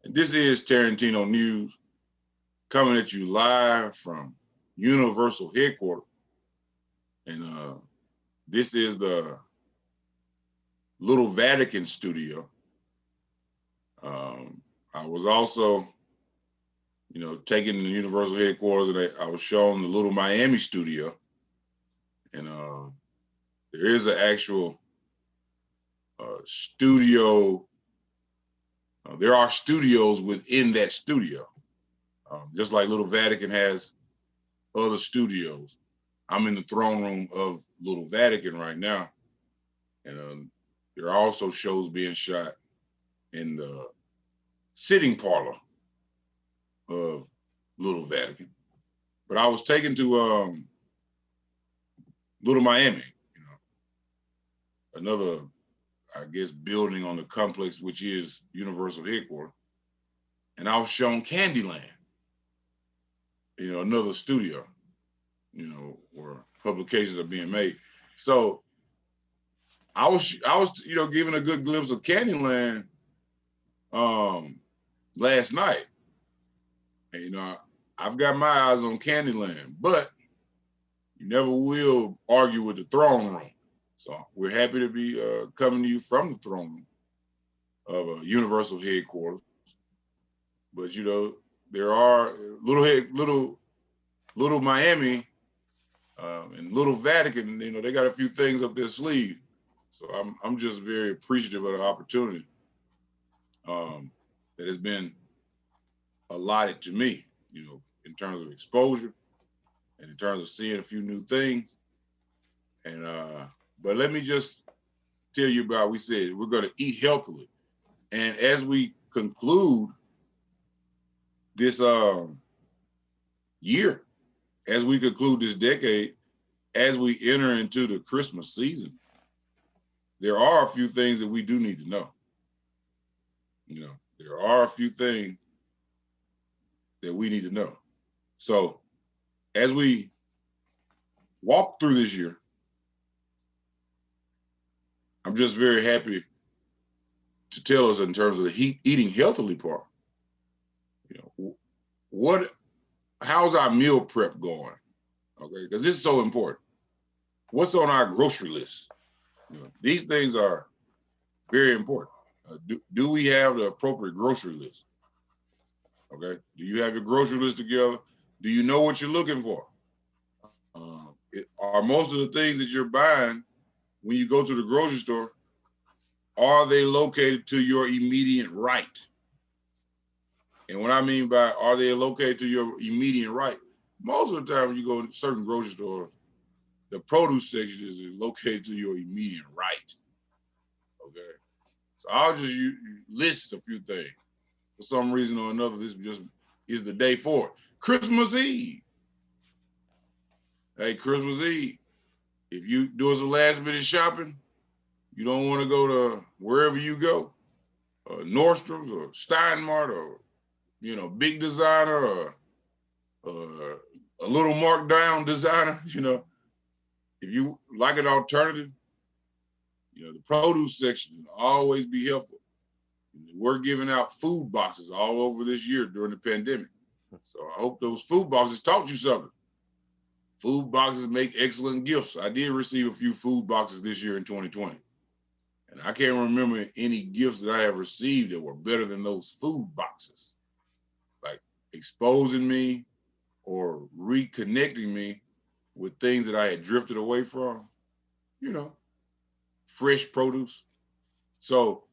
And this is Tarantino News coming at you live from Universal headquarters. And this is the Little Vatican studio. I was also, taken to the Universal headquarters, and I was shown the Little Miami studio. And there is an actual studio. There are studios within that studio. Just like Little Vatican has other studios. I'm in the throne room of Little Vatican right now. And there are also shows being shot in the sitting parlor of Little Vatican. But I was taken to Little Miami, another, I guess, building on the complex, which is Universal headquarters. And I was shown Candyland, another studio, where publications are being made. So I was, given a good glimpse of Candyland last night. And, I've got my eyes on Candyland, but you never will argue with the throne room. So we're happy to be coming to you from the throne room of Universal headquarters. But there are little Miami and Little Vatican. They got a few things up their sleeve. So I'm just very appreciative of the opportunity that has been allotted to me. In terms of exposure and in terms of seeing a few new things. And but let me just tell you about, we said we're going to eat healthily. And as we conclude this year, as we conclude this decade, as we enter into the Christmas season, there are a few things that we do need to know. There are a few things that we need to know. So as we walk through this year, I'm just very happy to tell us in terms of the eating healthily part. How's our meal prep going? Okay, because this is so important. What's on our grocery list? These things are very important. Do we have the appropriate grocery list? Okay, do you have your grocery list together? Do you know what you're looking for? Are most of the things that you're buying when you go to the grocery store, are they located to your immediate right? And what I mean by are they located to your immediate right, most of the time when you go to certain grocery stores, the produce section is located to your immediate right. Okay, so I'll just list a few things. For some reason or another, this just is the day for it. Christmas Eve. Hey, Christmas Eve. If you do some last minute shopping, you don't want to go to wherever you go, Nordstrom's or Steinmart or, big designer or a little marked down designer, if you like an alternative, the produce section will always be helpful. We're giving out food boxes all over this year during the pandemic. So I hope those food boxes taught you something. Food boxes make excellent gifts. I did receive a few food boxes this year in 2020. And I can't remember any gifts that I have received that were better than those food boxes. Like exposing me or reconnecting me with things that I had drifted away from, fresh produce. So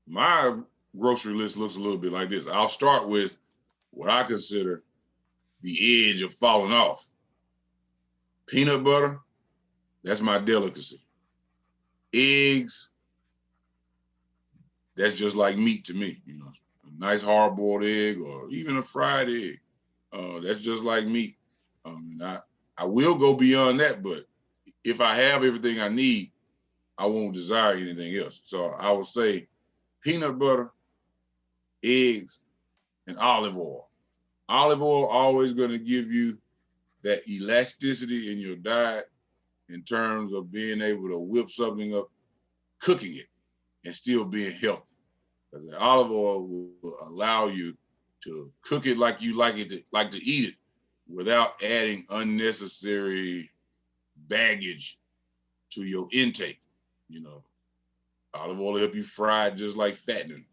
my grocery list looks a little bit like this. I'll start with what I consider the edge of falling off. Peanut butter, that's my delicacy. Eggs, that's just like meat to me. A nice hard-boiled egg or even a fried egg, that's just like meat. I will go beyond that, but if I have everything I need, I won't desire anything else. So I would say peanut butter, eggs, and olive oil. Olive oil always going to give you that elasticity in your diet in terms of being able to whip something up, cooking it, and still being healthy. Because the olive oil will allow you to cook it like you like to eat it without adding unnecessary baggage to your intake. You know, olive oil will help you fry it just like fattening,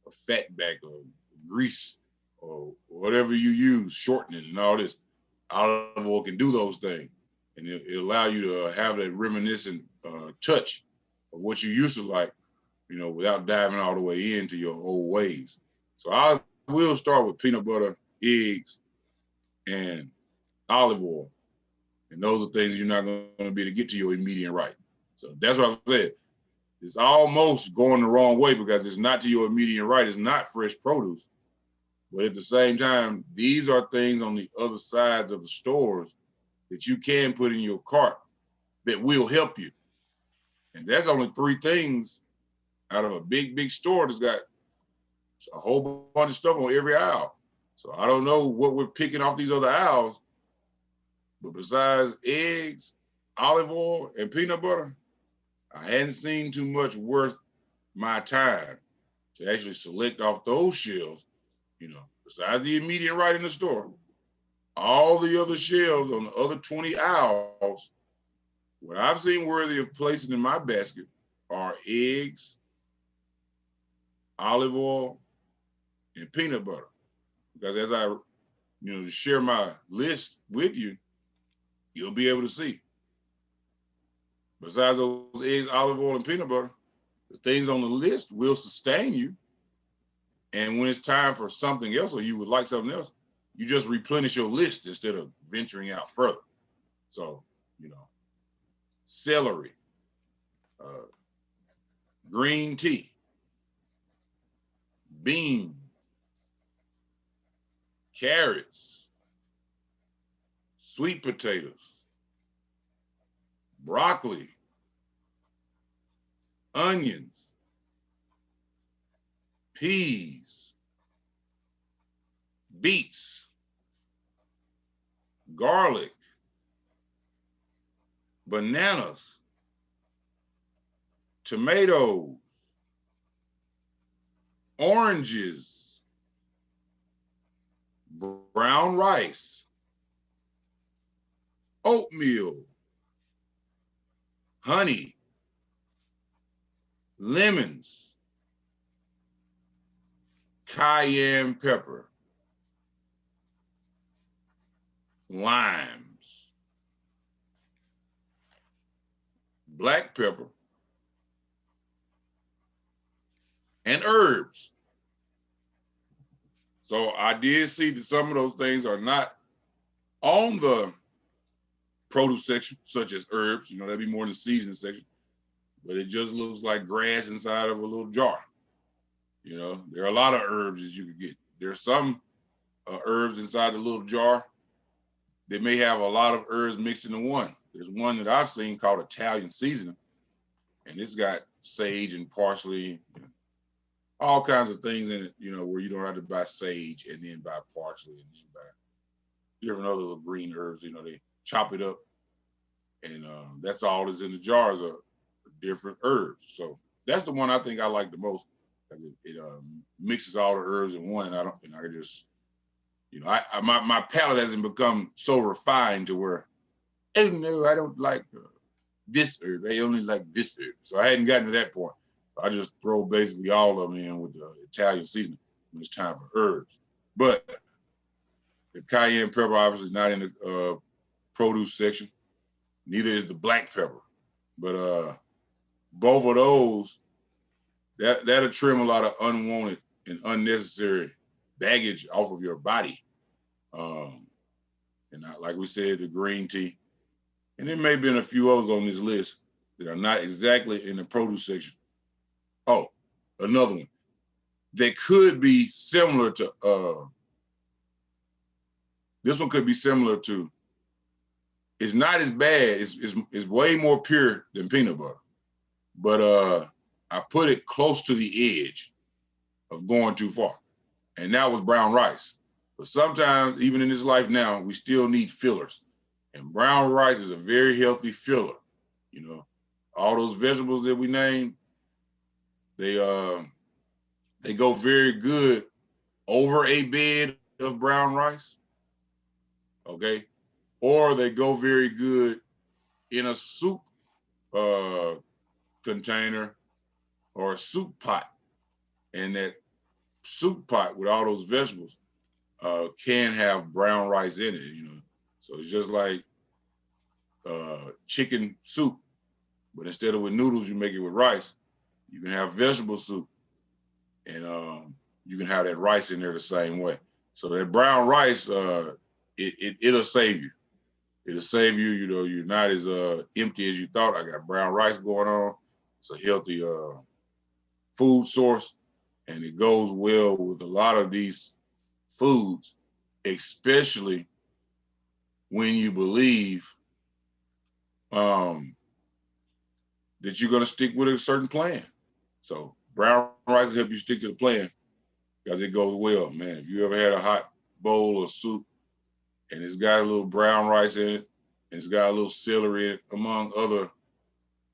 or fat back, or grease, or whatever you use, shortening and all this. Olive oil can do those things, and it'll allow you to have that reminiscent touch of what you used to like, you know, without diving all the way into your old ways. So I will start with peanut butter, eggs, and olive oil. And those are things you're not going to be able to get to your immediate right. So that's what I said. It's almost going the wrong way because it's not to your immediate right. It's not fresh produce. But at the same time, these are things on the other sides of the stores that you can put in your cart that will help you. And that's only 3 things out of a big, big store that's got a whole bunch of stuff on every aisle. So I don't know what we're picking off these other aisles, but besides eggs, olive oil, and peanut butter, I hadn't seen too much worth my time to actually select off those shelves, you know, besides the immediate right in the store. All the other shelves on the other 20 aisles, what I've seen worthy of placing in my basket are eggs, olive oil, and peanut butter. Because as I, share my list with you, you'll be able to see. Besides those eggs, olive oil, and peanut butter, the things on the list will sustain you. And when it's time for something else, or you would like something else, you just replenish your list instead of venturing out further. So, celery, green tea, beans, carrots, sweet potatoes, broccoli, onions, peas, beets, garlic, bananas, tomatoes, oranges, brown rice, oatmeal, honey, lemons, cayenne pepper, limes, black pepper, and herbs. So I did see that some of those things are not on the produce section, such as herbs. That'd be more in the seasoning section. But it just looks like grass inside of a little jar. There are a lot of herbs that you could get. There's some herbs inside the little jar that may have a lot of herbs mixed into one. There's one that I've seen called Italian seasoning, and it's got sage and parsley, all kinds of things in it, where you don't have to buy sage and then buy parsley and then buy different other little green herbs. They chop it up, and that's all that's in the jars are different herbs. So that's the one I think I like the most, because it mixes all the herbs in one, and I just, my palate hasn't become so refined to where, oh no, I don't like this herb. I only like this herb. So I hadn't gotten to that point. So I just throw basically all of them in with the Italian seasoning when it's time for herbs. But the cayenne pepper obviously not in the produce section. Neither is the black pepper. But both of those, that'll trim a lot of unwanted and unnecessary baggage off of your body. And like we said, the green tea. And there may have been a few others on this list that are not exactly in the produce section. Oh, another one that could be similar to, this one could be similar to, it's not as bad, it's way more pure than peanut butter. But I put it close to the edge of going too far. And that was brown rice. But sometimes, even in this life now, we still need fillers. And brown rice is a very healthy filler. All those vegetables that we named, they They go very good over a bed of brown rice, okay? Or they go very good in a soup container or a soup pot. And that soup pot with all those vegetables can have brown rice in it, you know. So it's just like chicken soup, but instead of with noodles, you make it with rice. You can have vegetable soup, and you can have that rice in there the same way. So that brown rice, it'll save you. It'll save you. You know, you're not as empty as you thought. I got brown rice going on. It's a healthy food source, and it goes well with a lot of these foods, especially when you believe that you're going to stick with a certain plan. So brown rice will help you stick to the plan because it goes well, man. If you ever had a hot bowl of soup and it's got a little brown rice in it, and it's got a little celery in it, among other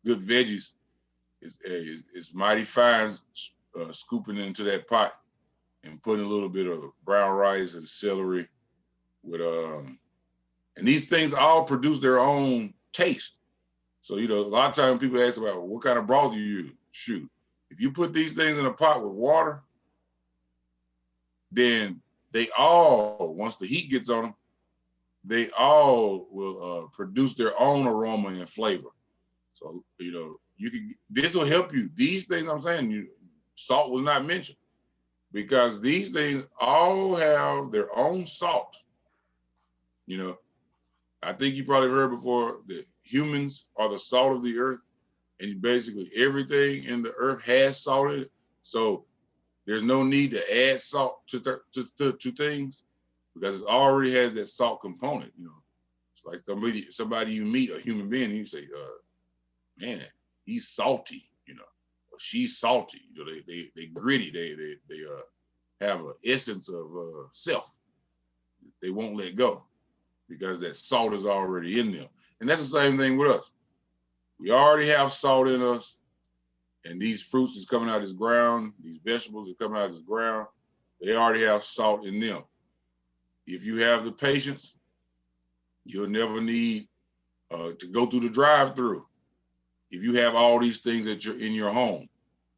good veggies, it's mighty fine scooping it into that pot and putting a little bit of brown rice and celery with and these things all produce their own taste. So, you know, a lot of times people ask about, well, what kind of broth do you use? Shoot, if you put these things in a pot with water, then they all, once the heat gets on them, they all will produce their own aroma and flavor. So, you know, this will help you. These things I'm saying, salt was not mentioned because these things all have their own salt. You know, I think you probably heard before that humans are the salt of the earth, and basically everything in the earth has salt in it. So there's no need to add salt to things because it already has that salt component. You know, it's like somebody you meet, a human being, and you say, man, he's salty, you know, or she's salty. You know, they gritty. They have an essence of self. They won't let go because that salt is already in them. And that's the same thing with us. We already have salt in us, and these fruits is coming out of this ground, these vegetables are coming out of this ground, they already have salt in them. If you have the patience, you'll never need to go through the drive-through. If you have all these things that you're in your home,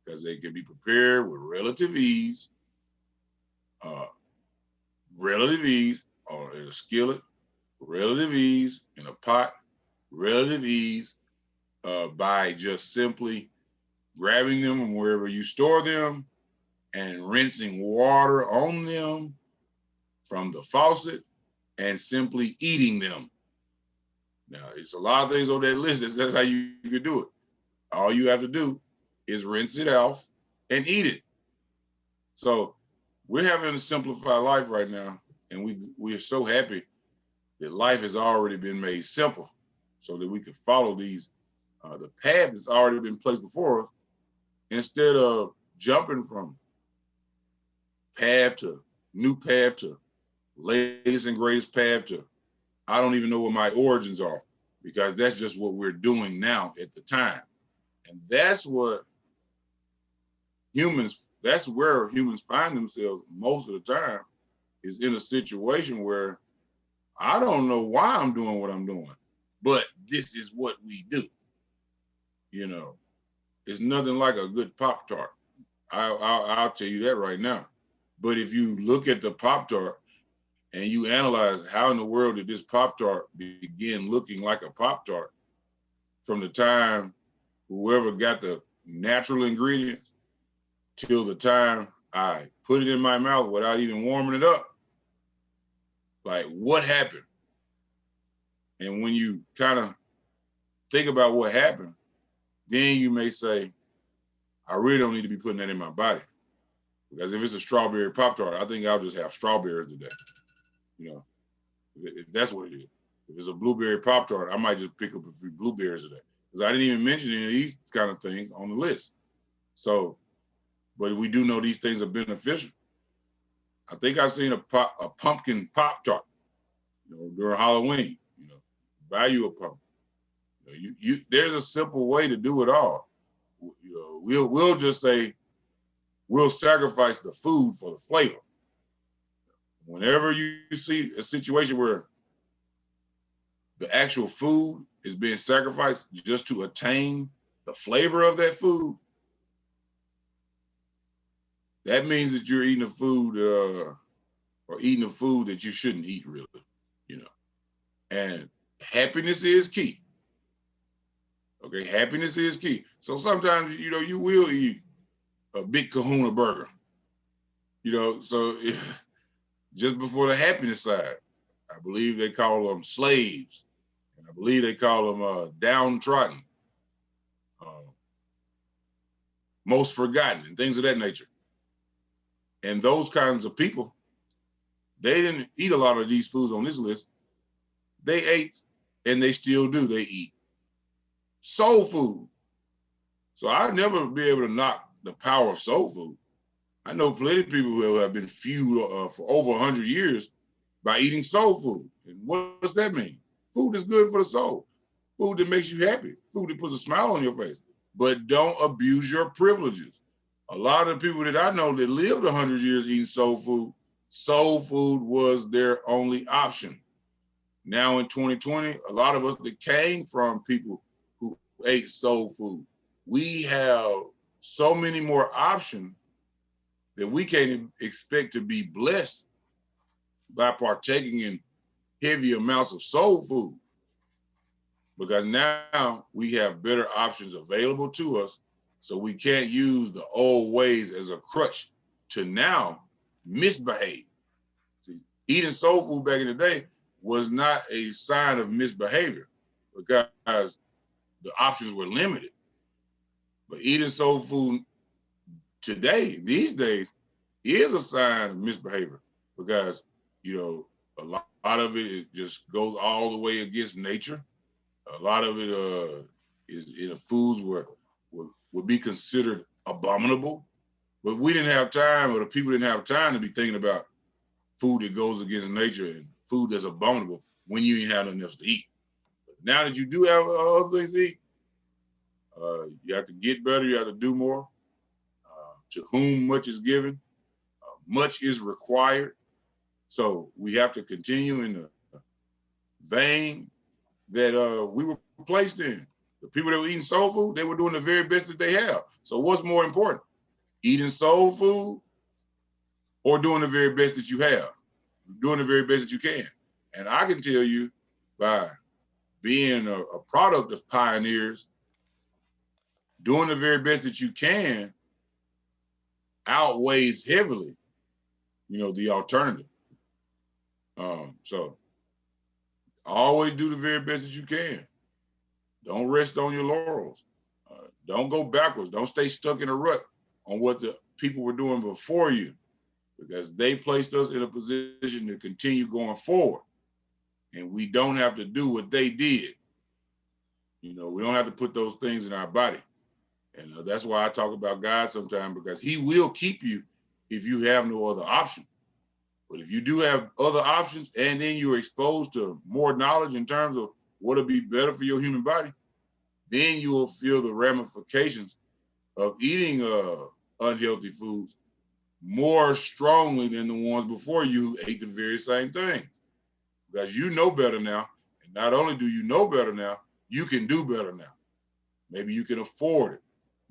because they can be prepared with relative ease, or in a skillet, relative ease, in a pot, relative ease, by just simply grabbing them from wherever you store them and rinsing water on them from the faucet and simply eating them. Now, it's a lot of things on that list. That's how you can do it. All you have to do is rinse it off and eat it. So we're having a simplified life right now, and we are so happy that life has already been made simple so that we can follow these, the path that's already been placed before us, instead of jumping from path to new path to latest and greatest path to I don't even know what my origins are, because that's just what we're doing now at the time. And that's where humans find themselves most of the time, is in a situation where I don't know why I'm doing what I'm doing, but this is what we do. You know, it's nothing like a good Pop-Tart. I'll tell you that right now. But if you look at the Pop-Tart and you analyze how in the world did this Pop-Tart begin looking like a Pop-Tart from the time whoever got the natural ingredients till the time I put it in my mouth without even warming it up, like what happened? And when you kind of think about what happened, then you may say, I really don't need to be putting that in my body. Because if it's a strawberry Pop-Tart, I think I'll just have strawberries today. You know, if that's what it is. If it's a blueberry Pop-Tart, I might just pick up a few blueberries today. Because I didn't even mention any of these kind of things on the list. So, but we do know these things are beneficial. I think I've seen a pumpkin Pop-Tart, you know, during Halloween. You know, buy you a pumpkin. You there's a simple way to do it all. You know, we'll just say we'll sacrifice the food for the flavor. Whenever you see a situation where the actual food is being sacrificed just to attain the flavor of that food, that means that you're eating a food or eating a food that you shouldn't eat, really, you know. And happiness is key. Okay, happiness is key. So sometimes, you know, you will eat a big kahuna burger, you know, so just before the happiness side, I believe they call them slaves, and I believe they call them downtrodden, most forgotten, and things of that nature. And those kinds of people, they didn't eat a lot of these foods on this list. They ate, and they still do, they eat soul food. So I'd never be able to knock the power of soul food. I know plenty of people who have been fueled for over 100 years by eating soul food. And what does that mean? Food is good for the soul. Food that makes you happy. Food that puts a smile on your face. But don't abuse your privileges. A lot of people that I know that lived 100 years eating soul food was their only option. Now in 2020, a lot of us that came from people who ate soul food, we have so many more options that we can't expect to be blessed by partaking in heavy amounts of soul food, because now we have better options available to us. So we can't use the old ways as a crutch to now misbehave. See, eating soul food back in the day was not a sign of misbehavior because the options were limited. But eating soul food today, these days, is a sign of misbehavior because, you know, a lot of it just goes all the way against nature. A lot of it is in foods where would be considered abominable. But we didn't have time, or the people didn't have time to be thinking about food that goes against nature and food that's abominable when you ain't have nothing else to eat. But now that you do have other things to eat, you have to get better, you have to do more. To whom much is given, much is required. So we have to continue in the vein that we were placed in. The people that were eating soul food, they were doing the very best that they have. So what's more important? Eating soul food or doing the very best that you have? Doing the very best that you can. And I can tell you, by being a product of pioneers, doing the very best that you can outweighs heavily, you know, the alternative. So always do the very best that you can. Don't rest on your laurels. Don't go backwards. Don't stay stuck in a rut on what the people were doing before you, because they placed us in a position to continue going forward. And we don't have to do what they did. You know, we don't have to put those things in our body. And that's why I talk about God sometimes, because he will keep you if you have no other option. But if you do have other options and then you're exposed to more knowledge in terms of what'll be better for your human body, then you will feel the ramifications of eating unhealthy foods more strongly than the ones before you ate the very same thing. Because you know better now. And not only do you know better now, you can do better now. Maybe you can afford it.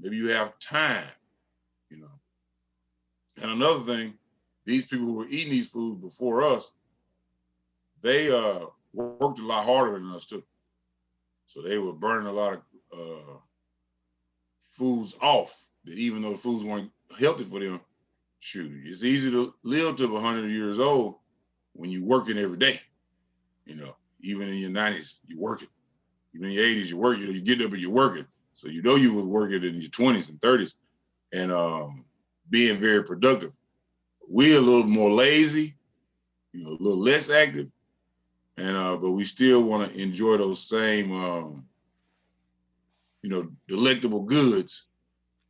Maybe you have time, you know. And another thing, these people who were eating these foods before us, they worked a lot harder than us too. So they were burning a lot of foods off, that even though the foods weren't healthy for them, shoot, it's easy to live to 100 years old when you're working every day. You know, even in your 90s, you're working. Even in your 80s, you're working. You know, you get up and you're working. So you know you was working in your 20s and 30s and being very productive. We're a little more lazy, you know, a little less active, and but we still want to enjoy those same, you know, delectable goods,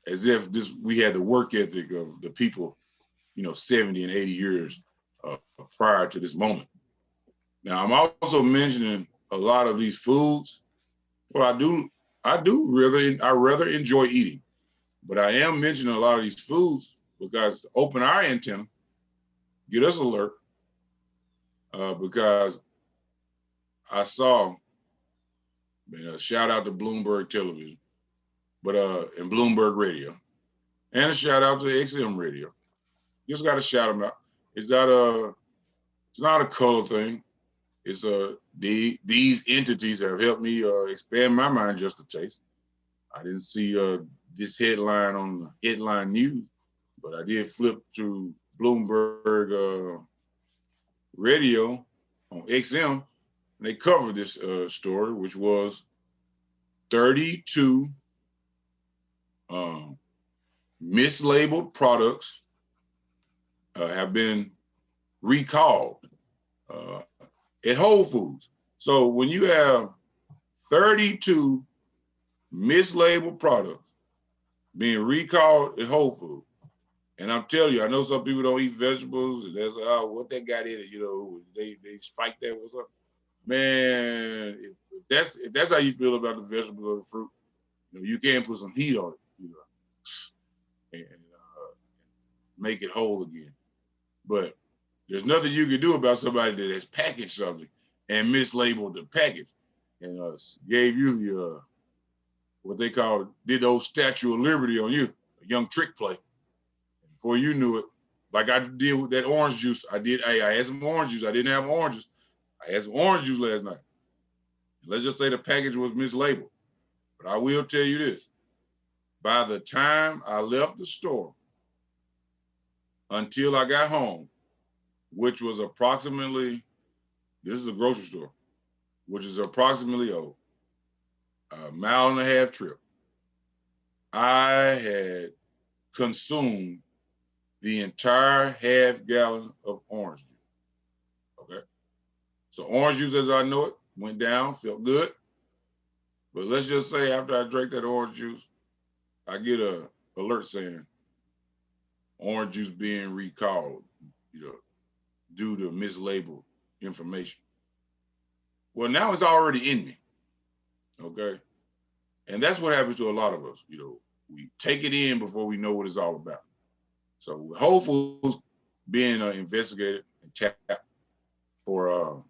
as if we had the work ethic of the people, you know, 70 and 80 years prior to this moment. Now, I'm also mentioning a lot of these foods. Well, I rather enjoy eating, but I am mentioning a lot of these foods because open our antenna, get us alert, because I saw, shout out to Bloomberg Television, but and Bloomberg Radio, and a shout out to XM Radio. Just got to shout them out. It's not a color thing. It's these entities have helped me expand my mind just a taste. I didn't see this headline on the headline news, but I did flip to Bloomberg Radio on XM, and they covered this story, which was 32 mislabeled products have been recalled at Whole Foods. So when you have 32 mislabeled products being recalled at Whole Foods, and I'm telling you, I know some people don't eat vegetables, and that's what that got in it, they spike that, what's up? Man, if that's how you feel about the vegetables or the fruit, you can put some heat on it, and make it whole again. But there's nothing you can do about somebody that has packaged something and mislabeled the package and gave you the what they did the old Statue of Liberty on you, a young trick play. Before you knew it, like I did with that orange juice, I had some orange juice. I didn't have oranges. I had some orange juice last night. Let's just say the package was mislabeled. But I will tell you this. By the time I left the store until I got home, which was approximately, this is a grocery store, which is approximately a mile and a half trip, I had consumed the entire half gallon of orange juice. Okay. So orange juice as I know it went down, felt good. But let's just say after I drank that orange juice, I get a alert saying orange juice being recalled, due to mislabeled information. Well, now it's already in me. Okay. And that's what happens to a lot of us. We take it in before we know what it's all about. So with Whole Foods being investigated and tapped for,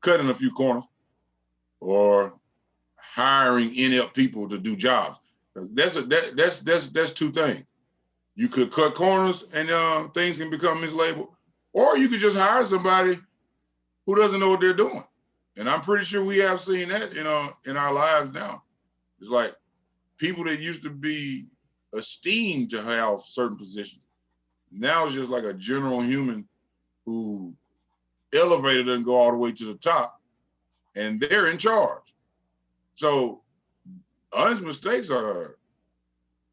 cutting a few corners or hiring inept people to do jobs. That's two things. You could cut corners and things can become mislabeled, or you could just hire somebody who doesn't know what they're doing. And I'm pretty sure we have seen that in our lives now. It's like people that used to be esteemed to have certain positions. Now it's just like a general human who elevator doesn't go all the way to the top and they're in charge. So honest mistakes aren't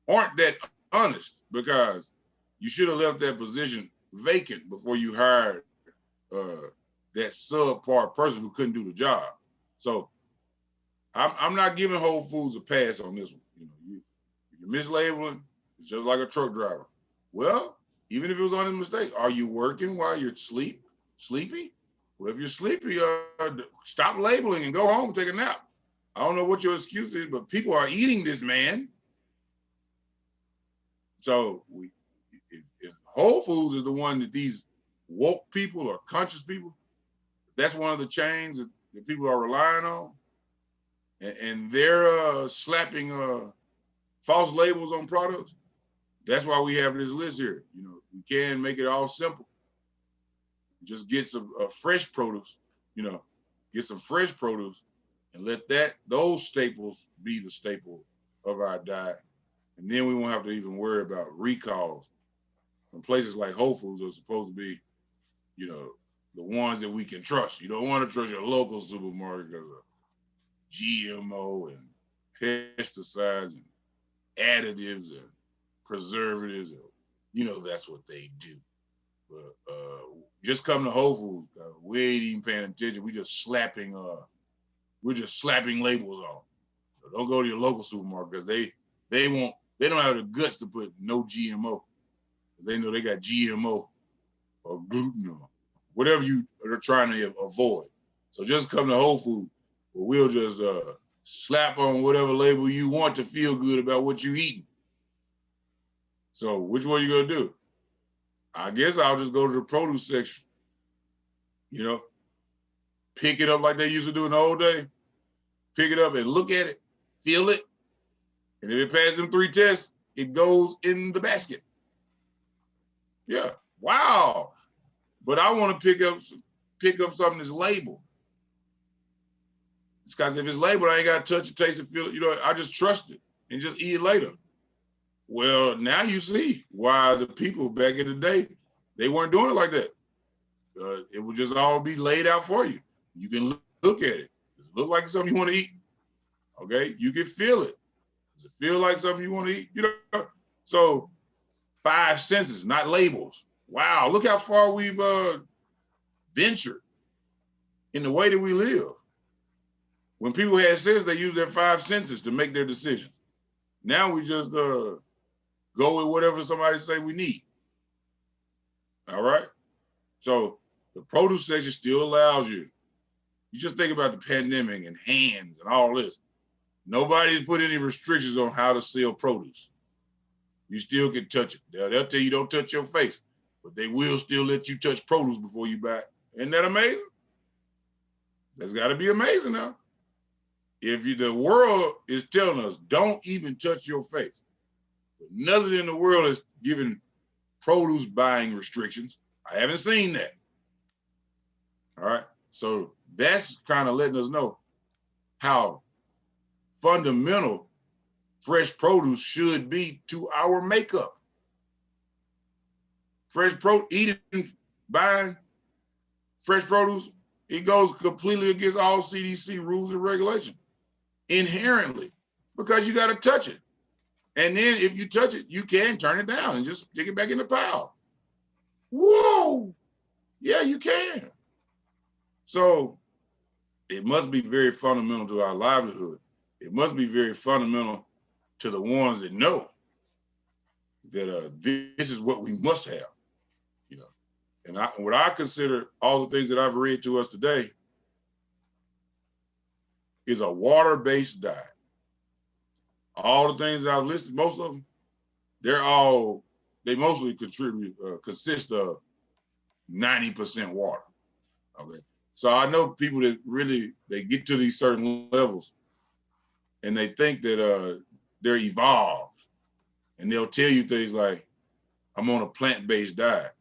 that honest, because you should have left that position vacant before you hired that subpar person who couldn't do the job. So I'm not giving Whole Foods a pass on this one. You're mislabeling, it's just like a truck driver. Well, even if it was on a mistake, are you working while you're sleepy? Well, if you're sleepy, stop labeling and go home and take a nap. I don't know what your excuse is, but people are eating this, man. So if Whole Foods is the one that these woke people or conscious people, that's one of the chains that people are relying on, and they're slapping false labels on products, that's why we have this list here. We can make it all simple. Just get some fresh produce, get some fresh produce and let those staples be the staple of our diet. And then we won't have to even worry about recalls from places like Whole Foods are supposed to be, the ones that we can trust. You don't want to trust your local supermarket because of GMO and pesticides and additives and preservatives. That's what they do. But just come to Whole Foods, we ain't even paying attention. We're just slapping labels on. So don't go to your local supermarket because they don't have the guts to put no GMO. They know they got GMO or gluten or whatever you are trying to avoid. So just come to Whole Foods, where we'll just slap on whatever label you want to feel good about what you're eating. So which one you gonna do? I guess I'll just go to the produce section, you know, pick it up like they used to do in the old day, pick it up and look at it, feel it, and if it passes them 3 tests, it goes in the basket. Yeah, wow. But I want to pick up something that's labeled. It's because if it's labeled, I ain't got to touch it, taste it, feel it. You know, I just trust it and just eat it later. Well, now you see why the people back in the day, they weren't doing it like that. It would just all be laid out for you. You can look at it. Does it look like something you want to eat? Okay, you can feel it. Does it feel like something you want to eat? You know, so 5 senses, not labels. Wow, look how far we've ventured in the way that we live. When people had sense, they used their 5 senses to make their decisions. Now we just go with whatever somebody say we need. All right. So the produce section still allows you. You just think about the pandemic and hands and all this. Nobody's put any restrictions on how to sell produce. You still can touch it. They'll tell you don't touch your face, but they will still let you touch produce before you buy it. Isn't that amazing? That's got to be amazing now. If the world is telling us don't even touch your face, but nothing in the world is giving produce buying restrictions. I haven't seen that. All right. So that's kind of letting us know how fundamental fresh produce should be to our makeup. Buying fresh produce, it goes completely against all CDC rules and regulations inherently, because you got to touch it. And then if you touch it, you can turn it down and just stick it back in the pile. Whoa. Yeah, you can. So it must be very fundamental to our livelihood. It must be very fundamental to the ones that know that this is what we must have, you know. And what I consider all the things that I've read to us today is a water-based diet. All the things I've listed, most of them, they mostly consist of 90% water. Okay. So I know people that really, they get to these certain levels and they think that they're evolved, and they'll tell you things like, I'm on a plant-based diet.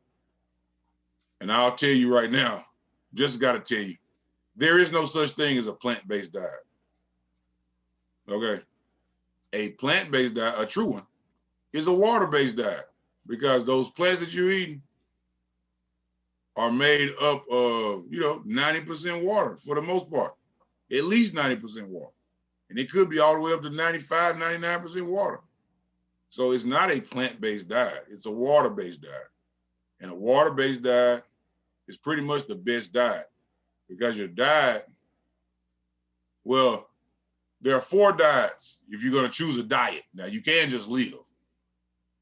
And I'll tell you right now, just got to tell you, there is no such thing as a plant-based diet. Okay. A plant-based diet, a true one, is a water-based diet, because those plants that you're eating are made up of, 90% water for the most part, at least 90% water. And it could be all the way up to 95, 99% water. So it's not a plant-based diet. It's a water-based diet. And a water-based diet is pretty much the best diet, because your diet, well, there are 4 diets if you're going to choose a diet. Now, you can just live,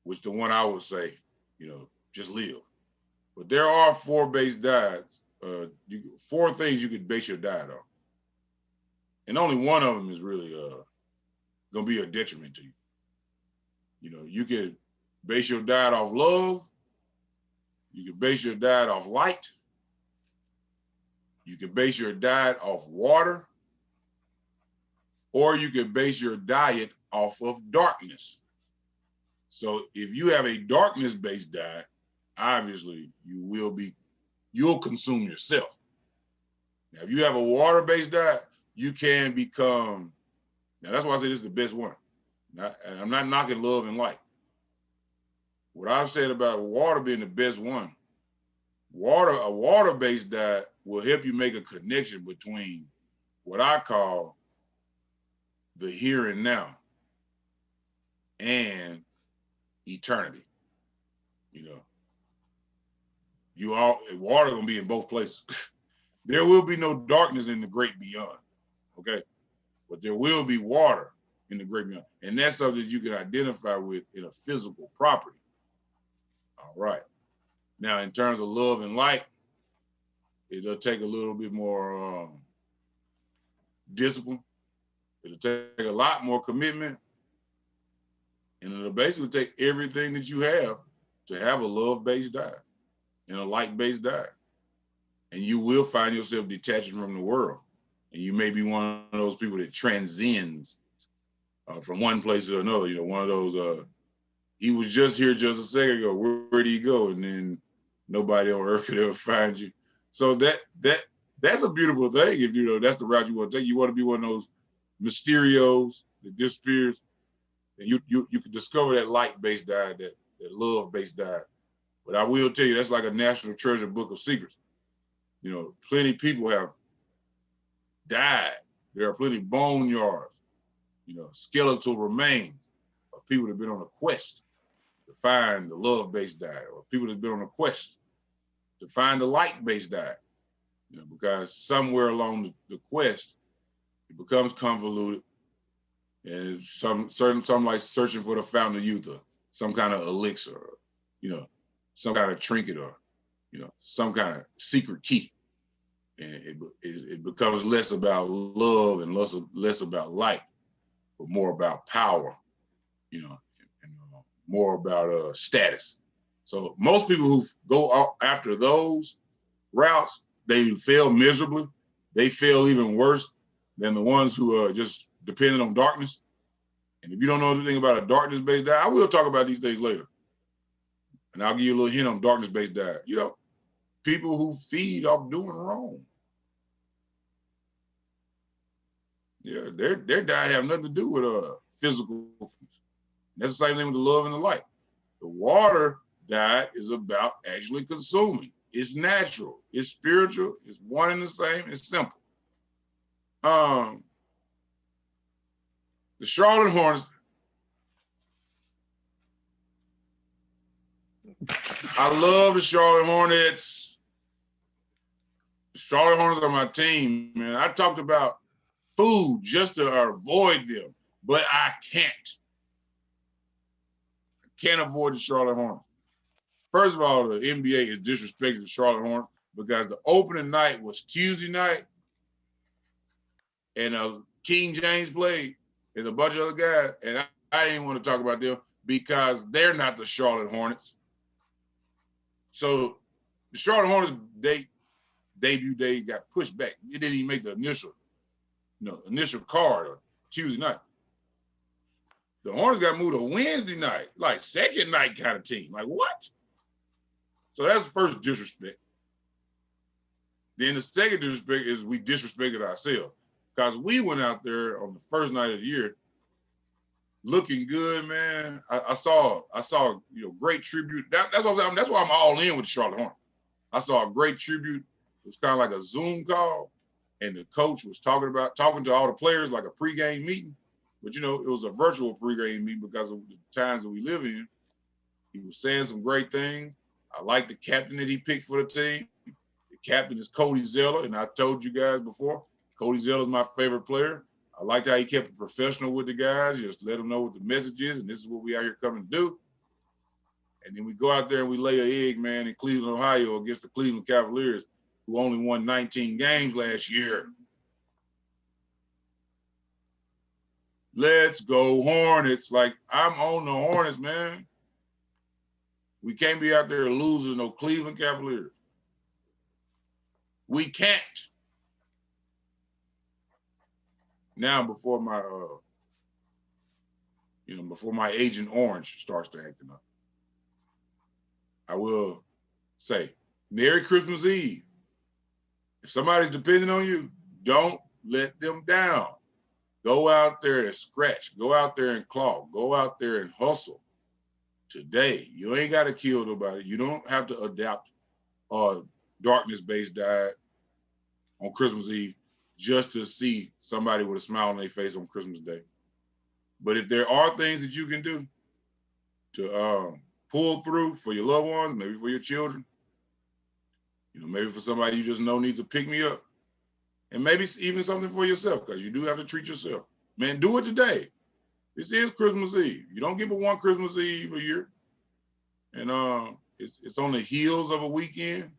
which the one I would say, just live. But there are 4 base diets, 4 things you could base your diet on. And only one of them is really going to be a detriment to you. You could base your diet off love. You could base your diet off light. You could base your diet off water. Or you could base your diet off of darkness. So if you have a darkness-based diet, obviously you'll consume yourself. Now, if you have a water-based diet, you can become, now that's why I say this is the best one. And I'm not knocking love and light. What I've said about water being the best one, a water-based diet will help you make a connection between what I call the here and now and eternity. Water gonna be in both places. There will be no darkness in the great beyond, okay? But there will be water in the great beyond. And that's something you can identify with in a physical property. All right. Now, in terms of love and light, it'll take a little bit more discipline. It'll take a lot more commitment. And it'll basically take everything that you have to have a love-based diet and a light-based diet. And you will find yourself detaching from the world. And you may be one of those people that transcends from one place to another. One of those, he was just here just a second ago. Where do you go? And then nobody on earth could ever find you. So that's a beautiful thing. If that's the route you want to take. You want to be one of those Mysterios that disappears. And you can discover that light-based diet, that love-based diet. But I will tell you, that's like a national treasure book of secrets. Plenty of people have died. There are plenty of boneyards, skeletal remains of people that have been on a quest to find the love-based diet, or people that have been on a quest to find the light-based diet. Because somewhere along the quest, it becomes convoluted, and it's something like searching for the fountain of youth, or some kind of elixir, or, some kind of trinket, or, some kind of secret key. And it becomes less about love and less about light, but more about power, and more about status. So most people who go after those routes, they fail miserably. They fail even worse than the ones who are just dependent on darkness. And if you don't know anything about a darkness-based diet, I will talk about these things later. And I'll give you a little hint on darkness-based diet. People who feed off doing wrong. Yeah, their diet have nothing to do with physical foods. That's the same thing with the love and the light. The water diet is about actually consuming. It's natural. It's spiritual. It's one and the same. It's simple. The Charlotte Hornets. I love the Charlotte Hornets. The Charlotte Hornets are my team, man. I talked about food just to avoid them, but I can't. I can't avoid the Charlotte Hornets. First of all, the NBA is disrespecting the Charlotte Hornets because the opening night was Tuesday night, and King James played, and a bunch of other guys, and I didn't want to talk about them because they're not the Charlotte Hornets. So the Charlotte Hornets debut day got pushed back. It didn't even make the initial card on Tuesday night. The Hornets got moved to Wednesday night, like second night kind of team. Like what? So that's the first disrespect. Then the second disrespect is we disrespected ourselves because we went out there on the first night of the year looking good, man. I saw great tribute. That's why I'm all in with the Charlotte Hornets. I saw a great tribute. It was kind of like a Zoom call, and the coach was talking to all the players like a pregame meeting. But it was a virtual pregame meeting because of the times that we live in. He was saying some great things. I like the captain that he picked for the team. The captain is Cody Zeller, and I told you guys before, Cody Zeller is my favorite player. I liked how he kept it professional with the guys, just let them know what the message is, and this is what we out here coming to do. And then we go out there and we lay an egg, man, in Cleveland, Ohio against the Cleveland Cavaliers, who only won 19 games last year. Let's go Hornets. Like, I'm on the Hornets, man. We can't be out there losing no Cleveland Cavaliers. We can't. Now, before my Agent Orange starts to acting up, I will say, Merry Christmas Eve. If somebody's depending on you, don't let them down. Go out there and scratch. Go out there and claw. Go out there and hustle. Today, you ain't got to kill nobody. You don't have to adapt a darkness-based diet on Christmas Eve just to see somebody with a smile on their face on Christmas Day. But if there are things that you can do to pull through for your loved ones, maybe for your children, maybe for somebody you just know needs a pick-me-up, and maybe even something for yourself, because you do have to treat yourself. Man, do it today. This is Christmas Eve. You don't get but one Christmas Eve a year. And it's on the heels of a weekend.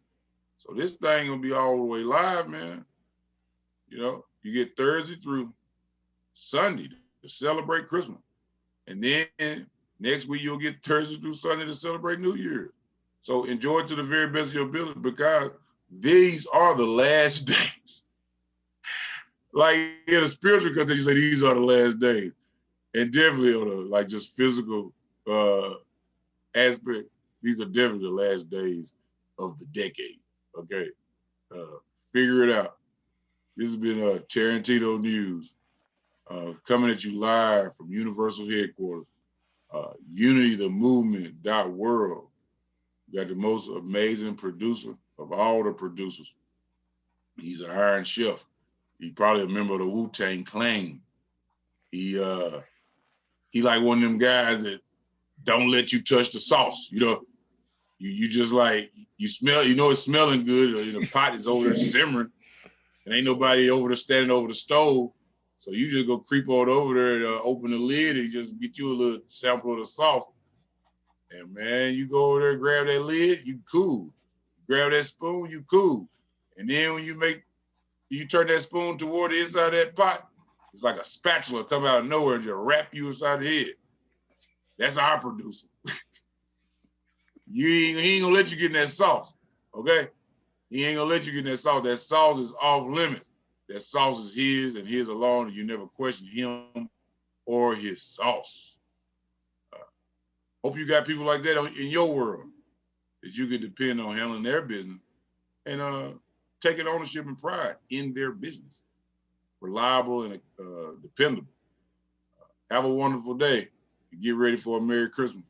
So this thing will be all the way live, man. You get Thursday through Sunday to celebrate Christmas. And then Next week, you'll get Thursday through Sunday to celebrate New Year's. So enjoy it to the very best of your ability, because these are the last days. Like in a spiritual context, you say these are the last days. And definitely on a like just physical aspect, these are definitely the last days of the decade. Okay. Figure it out. This has been TERRENTINO News, coming at you live from Universal Headquarters, unitythemovement.world. We got the most amazing producer of all the producers. He's an Iron Chef. He's probably a member of the Wu-Tang Clan. He like one of them guys that don't let you touch the sauce. You know, you just like, you smell, you know it's smelling good, or the pot is over there simmering, and ain't nobody over there standing over the stove. So you just go creep on over there and open the lid and just get you a little sample of the sauce. And man, you go over there, grab that lid, you cool. Grab that spoon, you cool. And then when you turn that spoon toward the inside of that pot, it's like a spatula come out of nowhere and just wrap you inside the head. That's our producer. He ain't gonna let you get in that sauce, okay? He ain't gonna let you get in that sauce. That sauce is off limits. That sauce is his and his alone, and you never question him or his sauce. Hope you got people like that in your world that you can depend on handling their business and taking ownership and pride in their business. Reliable and dependable. Have a wonderful day. Get ready for a Merry Christmas.